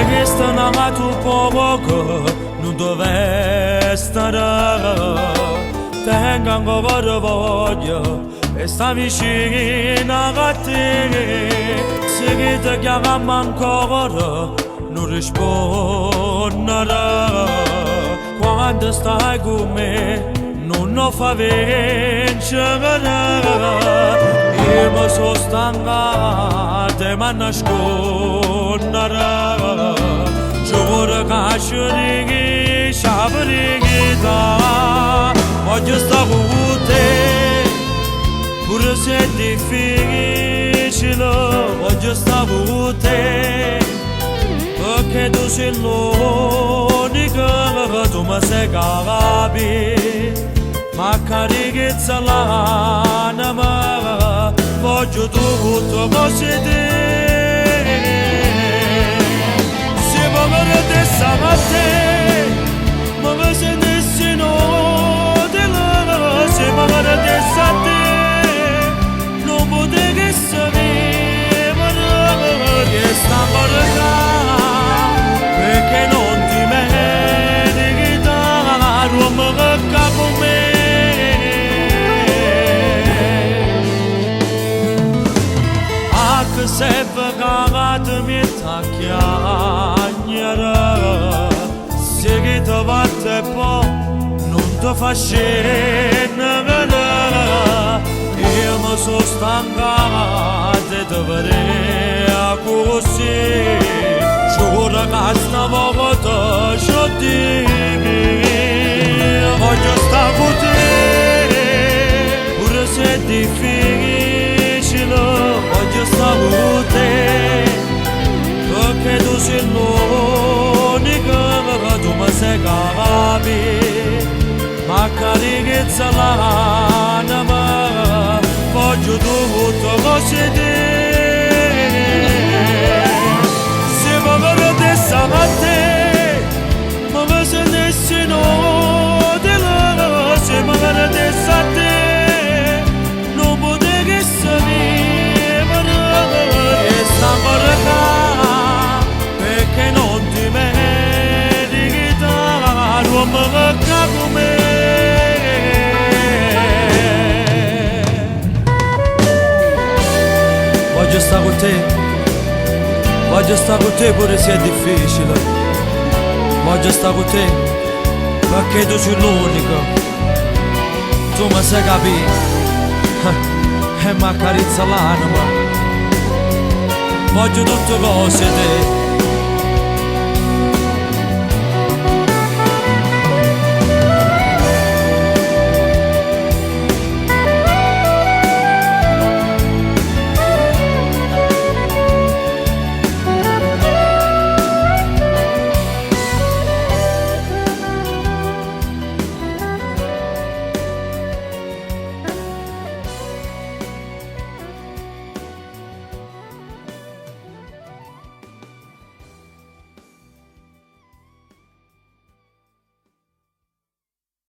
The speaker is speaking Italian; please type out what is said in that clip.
questa non tu poco non dove stare tenga ancora voglia e sta vicino a te se che ti chiama ancora non risponderà quando stai con me non lo fa vincere io mi sono stancato e mi nasconderà giuro che scegli saprigita voglio stare con te pure se è difficile voglio stare con te perché tu sei l'unica tu mi sai capire ma caricchezza l'anima voglio tutto così te se magari te sarà te ma mi sentissi no te la se magari te sa te non potevi sapere ma che sta morendo perché non ti meriti dare un mocca con me anche se pagato mi t'acchiagnere se che ti batte poi non ti fa scendere io mi sono stancato di vedere così giuro che stavolta c'ho di voglio stare con te pure se è difficile voglio stare con te perché tu sei l'unica tu mi sai capire ma caricchezza l'anima voglio tutto così te se magari te sarà te ma mi sentissi no te la se magari te sa te non potevi sapere che sta morendo perché non ti meriti dare un mocca con me voglio stare con te voglio stare con te pure se è difficile voglio stare con te perché tu sei l'unico tu mi sai capire e mi accarezza l'anima voglio tutte cose te